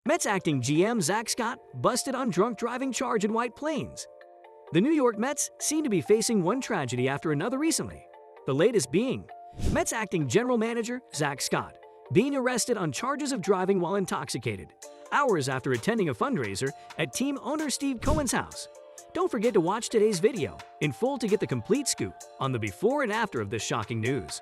Mets acting GM Zack Scott busted on drunk driving charge in White Plains. The New York Mets seem to be facing one tragedy after another recently. The latest being Mets acting general manager Zack Scott being arrested on charges of driving while intoxicated, hours after attending a fundraiser at team owner Steve Cohen's house. Don't forget to watch today's video in full to get the complete scoop on the before and after of this shocking news.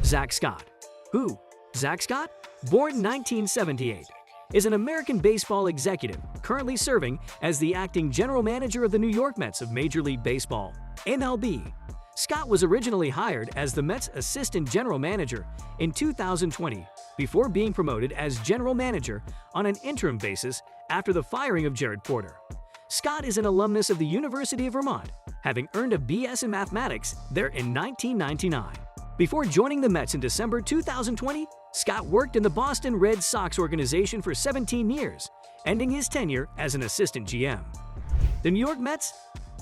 Zack Scott. Who? Zack Scott, born 1978, is an American baseball executive currently serving as the acting general manager of the New York Mets of Major League Baseball, MLB. Scott was originally hired as the Mets' assistant general manager in 2020 before being promoted as general manager on an interim basis after the firing of Jared Porter. Scott is an alumnus of the University of Vermont, having earned a BS in mathematics there in 1999. Before joining the Mets in December 2020, Scott worked in the Boston Red Sox organization for 17 years, ending his tenure as an assistant GM. The New York Mets?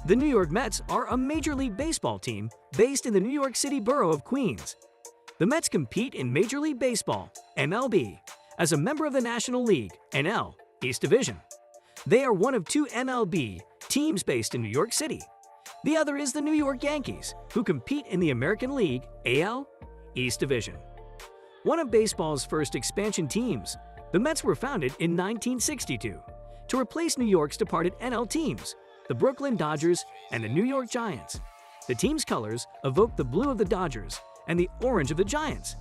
The New York Mets are a Major League Baseball team based in the New York City borough of Queens. The Mets compete in Major League Baseball, MLB, as a member of the National League, NL, East Division. They are one of two MLB teams based in New York City. The other is the New York Yankees, who compete in the American League, AL, East Division. One of baseball's first expansion teams, the Mets were founded in 1962 to replace New York's departed NL teams, the Brooklyn Dodgers and the New York Giants. The team's colors evoke the blue of the Dodgers and the orange of the Giants.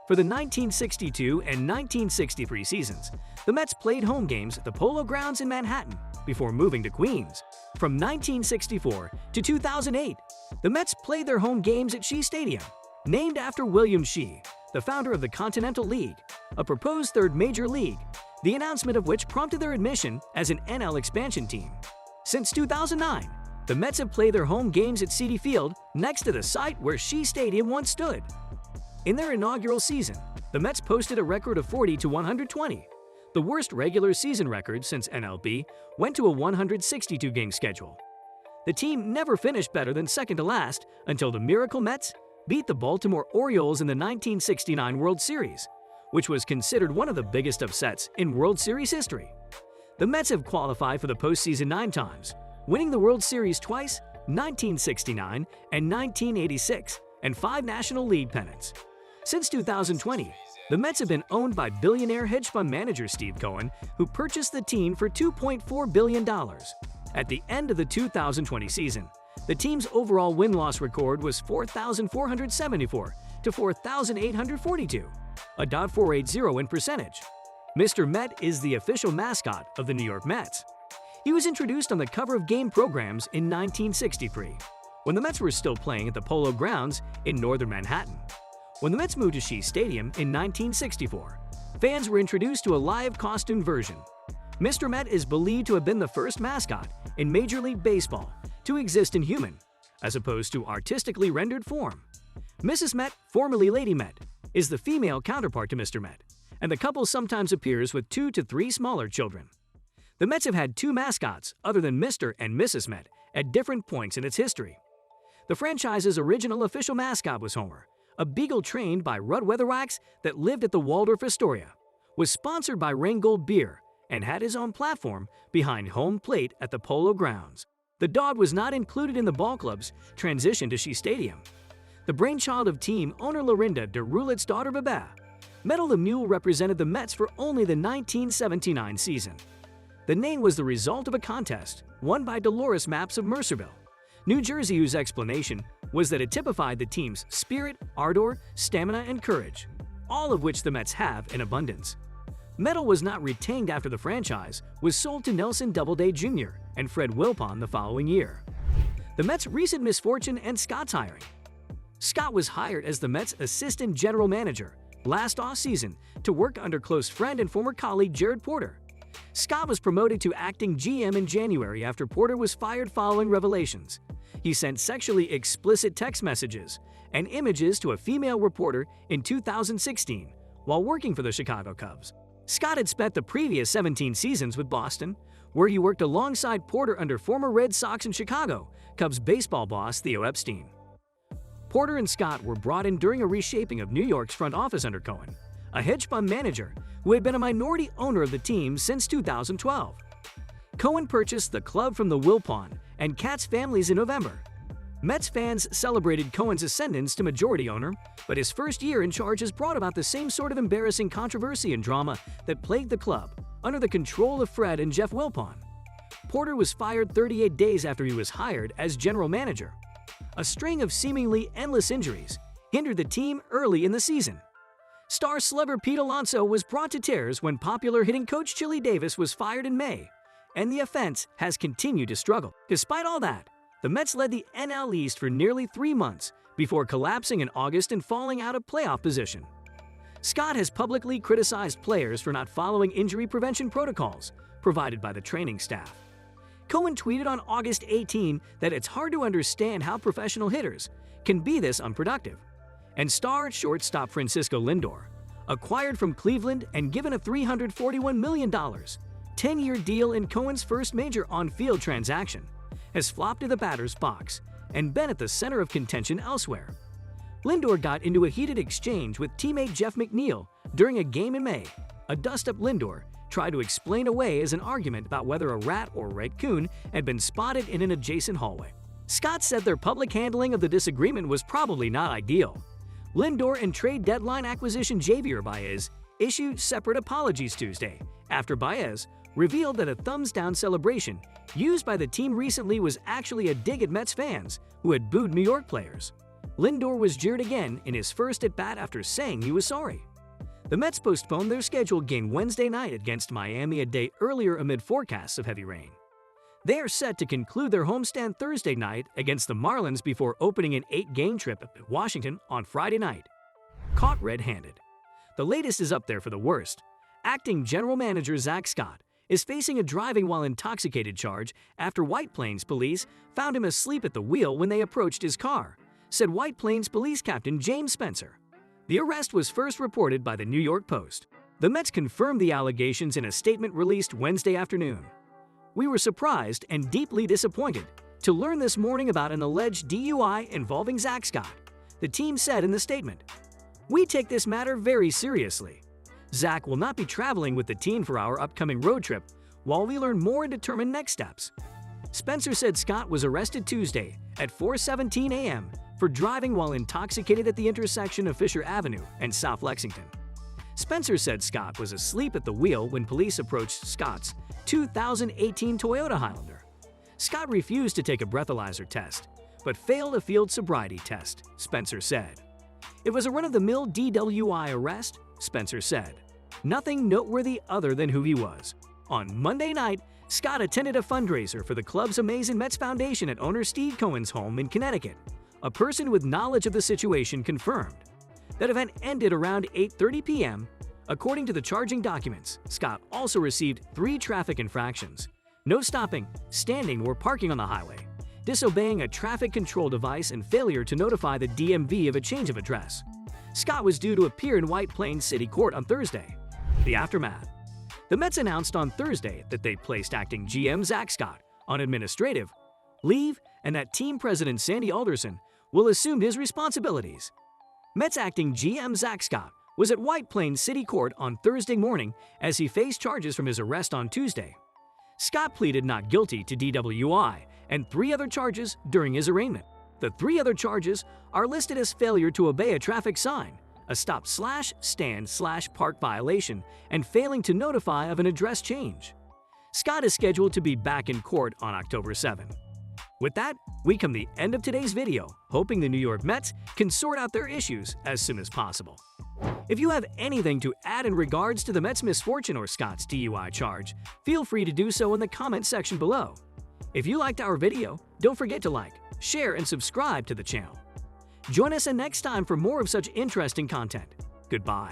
For the 1962 and 1963 seasons, the Mets played home games at the Polo Grounds in Manhattan before moving to Queens. From 1964 to 2008, the Mets played their home games at Shea Stadium, named after William Shea, the founder of the Continental League, a proposed third major league, the announcement of which prompted their admission as an NL expansion team. Since 2009, the Mets have played their home games at Citi Field next to the site where Shea Stadium once stood. In their inaugural season, the Mets posted a record of 40-120. The worst regular season record since MLB went to a 162-game schedule. The team never finished better than second to last until the Miracle Mets beat the Baltimore Orioles in the 1969 World Series, which was considered one of the biggest upsets in World Series history. The Mets have qualified for the postseason 9 times, winning the World Series twice, 1969 and 1986, and 5 National League pennants. Since 2020, the Mets have been owned by billionaire hedge fund manager Steve Cohen, who purchased the team for $2.4 billion. At the end of the 2020 season, the team's overall win-loss record was 4,474 to 4,842, a .480 win percentage. Mr. Met is the official mascot of the New York Mets. He was introduced on the cover of game programs in 1963, when the Mets were still playing at the Polo Grounds in northern Manhattan. When the Mets moved to Shea Stadium in 1964, fans were introduced to a live costume version. Mr. Met is believed to have been the first mascot in Major League Baseball to exist in human, as opposed to artistically rendered form. Mrs. Met, formerly Lady Met, is the female counterpart to Mr. Met, and the couple sometimes appears with 2 to 3 smaller children. The Mets have had 2 mascots other than Mr. and Mrs. Met at different points in its history. The franchise's original official mascot was Homer, a beagle trained by Rudd Weatherwax that lived at the Waldorf Astoria, was sponsored by Rheingold Beer, and had his own platform behind home plate at the Polo Grounds. The dog was not included in the ball club's transition to Shea Stadium. The brainchild of team owner Lorinda de Roulet's daughter Bebe, Metal the Mule represented the Mets for only the 1979 season. The name was the result of a contest won by Dolores Maps of Mercerville, New Jersey, whose explanation was that it typified the team's spirit, ardor, stamina, and courage, all of which the Mets have in abundance. Metal was not retained after the franchise was sold to Nelson Doubleday Jr. and Fred Wilpon the following year. The Mets' recent misfortune and Scott's hiring. Scott was hired as the Mets' assistant general manager last offseason to work under close friend and former colleague Jared Porter. Scott was promoted to acting GM in January after Porter was fired following revelations. He sent sexually explicit text messages and images to a female reporter in 2016 while working for the Chicago Cubs. Scott had spent the previous 17 seasons with Boston, where he worked alongside Porter under former Red Sox and Chicago Cubs baseball boss Theo Epstein. Porter and Scott were brought in during a reshaping of New York's front office under Cohen, a hedge fund manager who had been a minority owner of the team since 2012. Cohen purchased the club from the Wilpon and Katz families in November. Mets fans celebrated Cohen's ascendance to majority owner, but his first year in charge has brought about the same sort of embarrassing controversy and drama that plagued the club under the control of Fred and Jeff Wilpon. Porter was fired 38 days after he was hired as general manager. A string of seemingly endless injuries hindered the team early in the season. Star slugger Pete Alonso was brought to tears when popular hitting coach Chili Davis was fired in May, and the offense has continued to struggle. Despite all that, the Mets led the NL East for nearly 3 months before collapsing in August and falling out of playoff position. Scott has publicly criticized players for not following injury prevention protocols provided by the training staff. Cohen tweeted on August 18 that it's hard to understand how professional hitters can be this unproductive. And star shortstop Francisco Lindor, acquired from Cleveland and given a $341 million 10-year deal in Cohen's first major on-field transaction, has flopped to the batter's box and been at the center of contention elsewhere. Lindor got into a heated exchange with teammate Jeff McNeil during a game in May. A dust-up Lindor tried to explain away as an argument about whether a rat or raccoon had been spotted in an adjacent hallway. Scott said their public handling of the disagreement was probably not ideal. Lindor and trade deadline acquisition Javier Baez issued separate apologies Tuesday after Baez revealed that a thumbs-down celebration used by the team recently was actually a dig at Mets fans who had booed New York players. Lindor was jeered again in his first at-bat after saying he was sorry. The Mets postponed their scheduled game Wednesday night against Miami a day earlier amid forecasts of heavy rain. They are set to conclude their homestand Thursday night against the Marlins before opening an 8-game trip at Washington on Friday night. Caught red-handed. The latest is up there for the worst. Acting General Manager Zack Scott is facing a driving while intoxicated charge after White Plains police found him asleep at the wheel when they approached his car, said White Plains Police Captain James Spencer. The arrest was first reported by the New York Post. The Mets confirmed the allegations in a statement released Wednesday afternoon. "We were surprised and deeply disappointed to learn this morning about an alleged DUI involving Zack Scott," the team said in the statement. "We take this matter very seriously. Zack will not be traveling with the team for our upcoming road trip while we learn more and determine next steps." Spencer said Scott was arrested Tuesday at 4:17 a.m. for driving while intoxicated at the intersection of Fisher Avenue and South Lexington. Spencer said Scott was asleep at the wheel when police approached Scott's 2018 Toyota Highlander. Scott refused to take a breathalyzer test, but failed a field sobriety test, Spencer said. "It was a run-of-the-mill DWI arrest," Spencer said. "Nothing noteworthy other than who he was." On Monday night, Scott attended a fundraiser for the club's Amazing Mets Foundation at owner Steve Cohen's home in Connecticut. A person with knowledge of the situation confirmed. That event ended around 8:30 p.m. According to the charging documents, Scott also received 3 traffic infractions: no stopping, standing, or parking on the highway, disobeying a traffic control device, and failure to notify the DMV of a change of address. Scott was due to appear in White Plains City Court on Thursday. The aftermath. The Mets announced on Thursday that they placed acting GM Zack Scott on administrative leave and that team president Sandy Alderson will assume his responsibilities. Mets acting GM Zack Scott was at White Plains City Court on Thursday morning as he faced charges from his arrest on Tuesday. Scott pleaded not guilty to DWI and 3 other charges during his arraignment. The 3 other charges are listed as failure to obey a traffic sign, a stop/stand/park violation, and failing to notify of an address change. Scott is scheduled to be back in court on October 7. With that, we come to the end of today's video, hoping the New York Mets can sort out their issues as soon as possible. If you have anything to add in regards to the Mets' misfortune or Scott's DUI charge, feel free to do so in the comment section below. If you liked our video, don't forget to like, share, and subscribe to the channel. Join us next time for more of such interesting content. Goodbye.